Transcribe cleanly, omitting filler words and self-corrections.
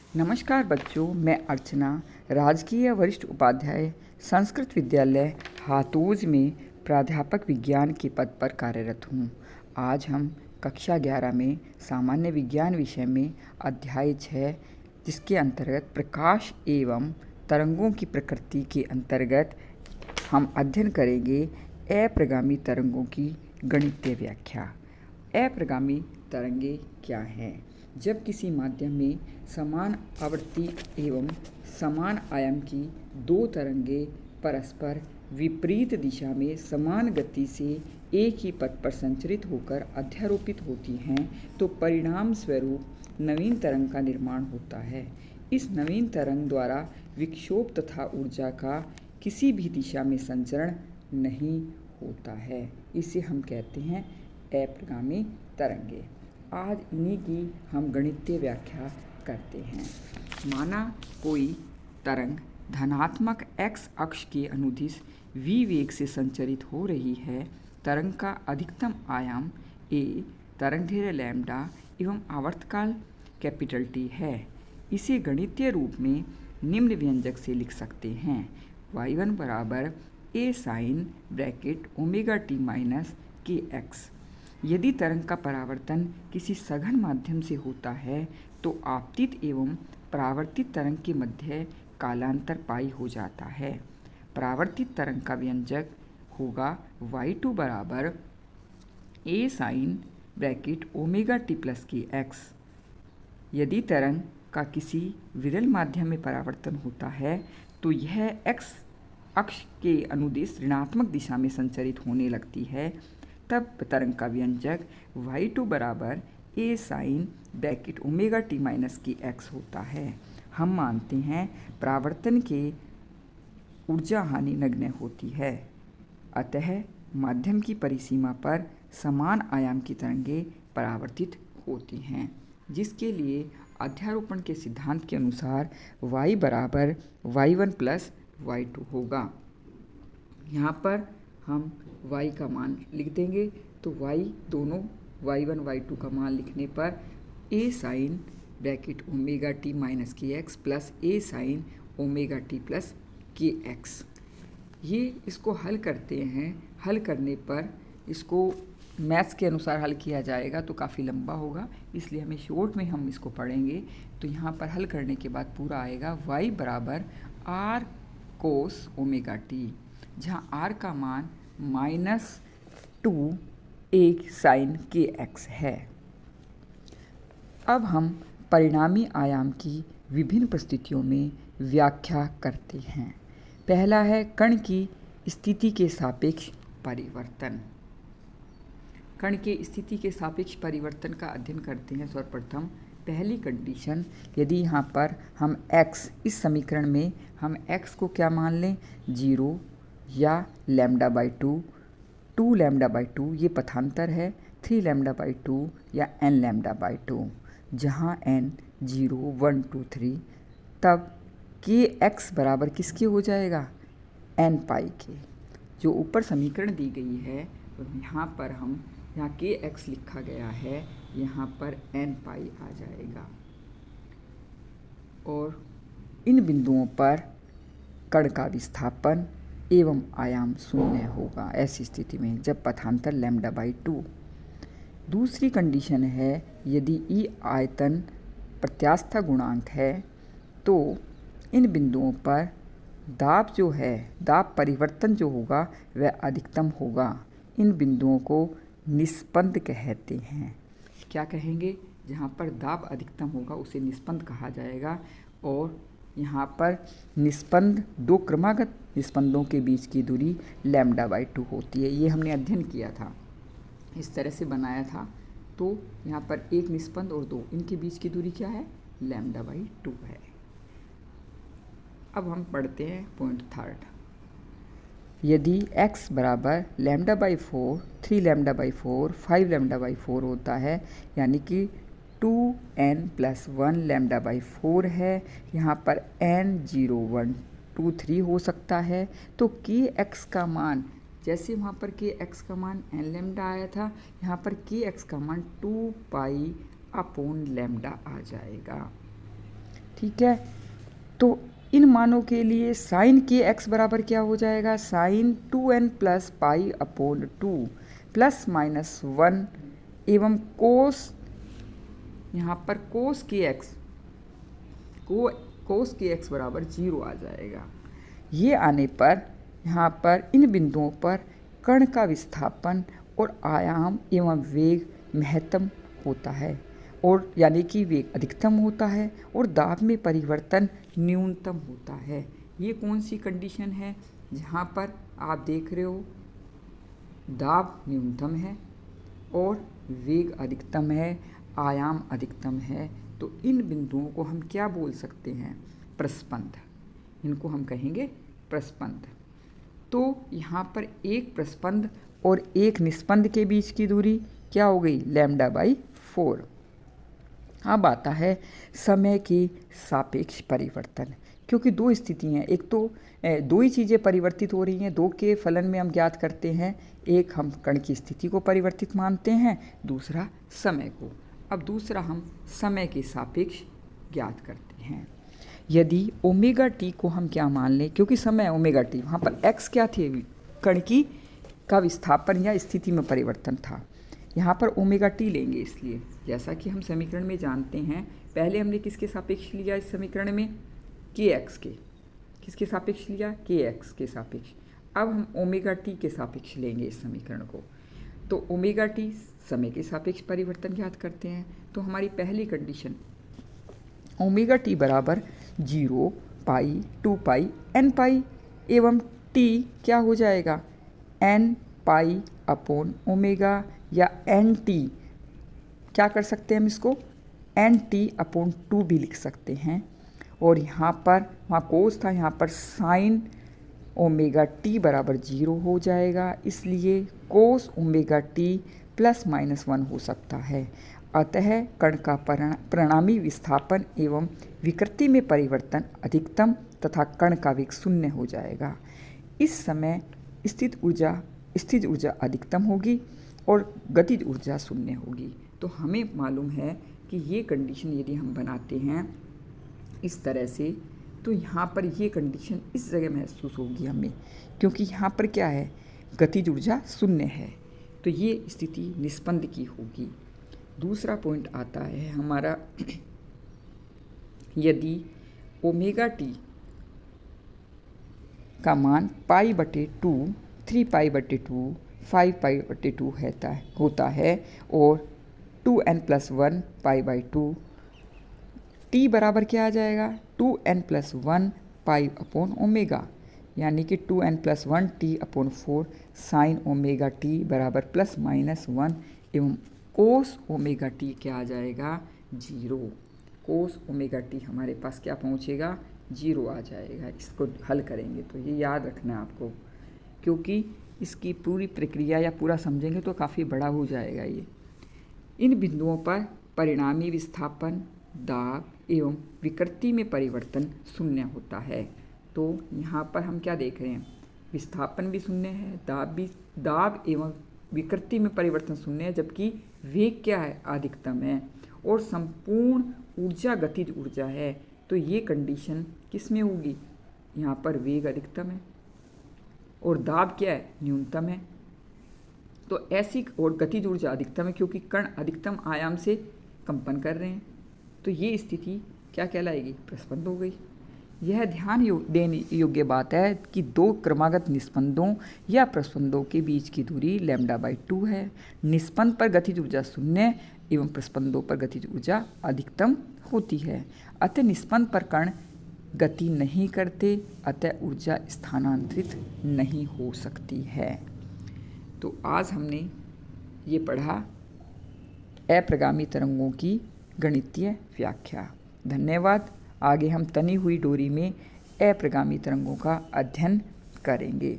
नमस्कार बच्चों, मैं अर्चना राजकीय वरिष्ठ उपाध्याय संस्कृत विद्यालय हातोज में प्राध्यापक विज्ञान के पद पर कार्यरत हूँ। आज हम कक्षा 11 में सामान्य विज्ञान विषय में अध्याय 6 जिसके अंतर्गत प्रकाश एवं तरंगों की प्रकृति के अंतर्गत हम अध्ययन करेंगे अप्रगामी तरंगों की गणितीय व्याख्या। अप्रगामी तरंगें क्या हैं? जब किसी माध्यम में समान आवृत्ति एवं समान आयाम की दो तरंगें परस्पर विपरीत दिशा में समान गति से एक ही पथ पर संचरित होकर अध्यारोपित होती हैं तो परिणाम स्वरूप नवीन तरंग का निर्माण होता है। इस नवीन तरंग द्वारा विक्षोभ तथा ऊर्जा का किसी भी दिशा में संचरण नहीं होता है। इसे हम कहते हैं अप्रगामी तरंगे। आज इन्हीं की हम गणितीय व्याख्या करते हैं। माना कोई तरंग धनात्मक x अक्ष के अनुदिश v वेग से संचरित हो रही है। तरंग का अधिकतम आयाम a, तरंगदैर्घ्य लैम्ब्डा एवं आवर्तकाल कैपिटल T है। इसे गणितीय रूप में निम्न व्यंजक से लिख सकते हैं। y1 बराबर a sine bracket omega t minus K X. यदि तरंग का परावर्तन किसी सघन माध्यम से होता है तो आपतित एवं परावर्तित तरंग के मध्य कालांतर पाई हो जाता है। परावर्तित तरंग का व्यंजक होगा y2 बराबर a sine bracket omega t plus K X. यदि तरंग का किसी विरल माध्यम में परावर्तन होता है तो यह x अक्ष के अनुदिश ऋणात्मक दिशा में संचरित होने लगती है। तब तरंग का व्यंजक y2 बराबर a sine bracket omega t minus K x होता है। हम मानते हैं परावर्तन के ऊर्जा हानि नगण्य होती है, अतः माध्यम की परिसीमा पर समान आयाम की तरंगें परावर्तित होती हैं, जिसके लिए अध्यारोपण के सिद्धांत के अनुसार y बराबर y1 प्लस y2 होगा। यहाँ पर हम y का मान लिख देंगे तो y दोनों y1 y2 का मान लिखने पर a sine bracket omega t minus K X plus a sine omega t plus K X. ये इसको हल करते हैं। हल करने पर इसको मैथ्स के अनुसार हल किया जाएगा तो काफ़ी लंबा होगा, इसलिए हमें शॉर्ट में हम इसको पढ़ेंगे। तो यहाँ पर हल करने के बाद पूरा आएगा y बराबर r कोस ओमेगा t, जहाँ r का मान -2 एक साइन के एक्स है। अब हम परिणामी आयाम की विभिन्न परिस्थितियों में व्याख्या करते हैं। पहला है कण की स्थिति के सापेक्ष परिवर्तन। कण के स्थिति के सापेक्ष परिवर्तन का अध्ययन करते हैं। सर्वप्रथम पहली कंडीशन, यदि यहाँ पर हम x, इस समीकरण में हम x को क्या मान लें, 0 या लैम्ब्डा बाई 2, 2 लैम्ब्डा बाई 2 ये पथांतर है, 3 लैम्ब्डा बाई 2 या n लैम्ब्डा बाई 2, जहाँ n 0, 1, 2, 3, तब के एक्स बराबर किसके हो जाएगा, n पाई के। जो ऊपर समीकरण दी गई है यहाँ पर हम यहाँ के एक्स लिखा गया है, यहाँ पर n पाई आ जाएगा। और इन बिंदुओं पर कण का विस्थापन एवं आयाम शून्य होगा ऐसी स्थिति में जब पथांतर लैम्ब्डा बाई 2। दूसरी कंडीशन है यदि ई आयतन प्रत्यास्था गुणांक है तो इन बिंदुओं पर दाब जो है, दाब परिवर्तन जो होगा वह अधिकतम होगा। इन बिंदुओं को निस्पंद कहते हैं। क्या कहेंगे, जहाँ पर दाब अधिकतम होगा उसे निस्पंद कहा जाएगा। और यहाँ पर निस्पंद दो क्रमागत निस्पंदों के बीच की दूरी लैम्ब्डा बाई 2 होती है। ये हमने अध्ययन किया था, इस तरह से बनाया था। तो यहाँ पर एक निस्पंद और दो, इनके बीच की दूरी क्या है, लैम्ब्डा बाई 2 है। अब हम पढ़ते हैं पॉइंट थर्ड। यदि x बराबर lambda by 4, 3 lambda by 4, 5 lambda by 4 होता है, यानी कि 2n प्लस 1 लैम्ब्डा बाई 4 है। यहाँ पर n 0, 1, 2, 3 हो सकता है। तो के एक्स का मान, जैसे वहाँ पर के एक्स का मान n लैम्ब्डा आया था, यहाँ पर के एक्स का मान 2 पाई अपॉन लैम्ब्डा आ जाएगा। ठीक है। तो इन मानों के लिए साइन के एक्स बराबर क्या हो जाएगा, sine 2n plus pi upon 2 plus minus 1 एवं कोस, यहाँ पर कोस के एक्स बराबर 0 आ जाएगा। ये आने पर यहाँ पर इन बिंदुओं पर कण का विस्थापन और आयाम एवं वेग महत्तम होता है, और यानी कि वेग अधिकतम होता है और दाब में परिवर्तन न्यूनतम होता है। ये कौन सी कंडीशन है, जहाँ पर आप देख रहे हो दाब न्यूनतम है और वेग अधिकतम है, आयाम अधिकतम है। तो इन बिंदुओं को हम क्या बोल सकते हैं, प्रस्पंद। इनको हम कहेंगे प्रस्पंद। तो यहाँ पर एक प्रस्पंद और एक निस्पंद के बीच की दूरी क्या हो गई, λ/4। अब आता है समय के सापेक्ष परिवर्तन, क्योंकि दो स्थितियाँ हैं, एक तो दो ही चीज़ें परिवर्तित हो रही हैं, दो के फलन में हम ज्ञात करते हैं, एक हम कण की स्थिति को परिवर्तित मानते हैं, दूसरा समय को। अब दूसरा हम समय के सापेक्ष ज्ञात करते हैं। यदि ओमेगा टी को हम क्या मान लें, क्योंकि समय ओमेगा टी, वहाँ पर एक्स क्या थी, कण की का विस्थापन या स्थिति में परिवर्तन था, यहाँ पर ओमेगा टी लेंगे। इसलिए जैसा कि हम समीकरण में जानते हैं, पहले हमने किसके सापेक्ष लिया इस समीकरण में, के एक्स के, किसके सापेक्ष लिया, के एक्स के सापेक्ष। अब हम ओमेगा टी के सापेक्ष लेंगे इस समीकरण को। तो ओमेगा टी समय के सापेक्ष परिवर्तन ज्ञात करते हैं। तो हमारी पहली कंडीशन ओमेगा टी बराबर 0 पाई 2 पाई n पाई एवं टी क्या हो जाएगा, n पाई अपॉन ओमेगा, या एन टी क्या कर सकते हैं हम इसको एन टी अपॉन 2 भी लिख सकते हैं। और यहाँ पर वहाँ कोस था, यहाँ पर साइन ओमेगा टी बराबर 0 हो जाएगा, इसलिए कोस ओमेगा टी प्लस माइनस 1 हो सकता है। अतः कण का परिणामी विस्थापन एवं विकृति में परिवर्तन अधिकतम तथा कण का वेग 0 हो जाएगा। इस समय स्थित ऊर्जा अधिकतम होगी और गतिज ऊर्जा 0 होगी। तो हमें मालूम है कि ये कंडीशन यदि हम बनाते हैं इस तरह से, तो यहाँ पर ये कंडीशन इस जगह महसूस होगी हमें, क्योंकि यहाँ पर क्या है, गतिज ऊर्जा 0 है। तो ये स्थिति निस्पंद की होगी। दूसरा पॉइंट आता है हमारा, यदि ओमेगा टी का पाई/2, 3 पाई/2, 5 पाई/2 होता है और 2n+1 पाई/2, टी बराबर क्या आ जाएगा, 2n+1 पाई अपॉन ओमेगा, यानी कि 2n+1 T upon 4 sine omega T बराबर प्लस माइनस 1 एवं कोस ओमेगा टी क्या आ जाएगा, 0। कोस ओमेगा टी हमारे पास क्या पहुँचेगा, 0 आ जाएगा। इसको हल करेंगे तो ये याद रखना है आपको, क्योंकि इसकी पूरी प्रक्रिया या पूरा समझेंगे तो काफ़ी बड़ा हो जाएगा ये। इन बिंदुओं पर परिणामी विस्थापन, दाब एवं विकृति में परिवर्तन 0 होता है। तो यहाँ पर हम क्या देख रहे हैं, विस्थापन भी 0 है, दाब एवं विकृति में परिवर्तन 0 है, जबकि वेग क्या है, अधिकतम है, और संपूर्ण ऊर्जा गतिज ऊर्जा है। तो ये कंडीशन किस में होगी, यहाँ पर वेग अधिकतम है और दाब क्या है, न्यूनतम है। तो ऐसी, और गतिज ऊर्जा अधिकतम है क्योंकि कण अधिकतम आयाम से कंपन कर रहे हैं। तो ये स्थिति क्या कहलाएगी, प्रस्पंद हो गई। यह ध्यान देने योग्य बात है कि दो क्रमागत निस्पंदों या प्रस्पंदों के बीच की दूरी λ/2 है। निस्पंद पर गतिज ऊर्जा 0 एवं प्रस्पंदों पर गतिज ऊर्जा अधिकतम होती है। अतः निस्पंद पर कण गति नहीं करते, अतः ऊर्जा स्थानांतरित नहीं हो सकती है। तो आज हमने ये पढ़ा अप्रगामी तरंगों की गणितीय व्याख्या। धन्यवाद। आगे हम तनी हुई डोरी में अप्रगामी तरंगों का अध्ययन करेंगे।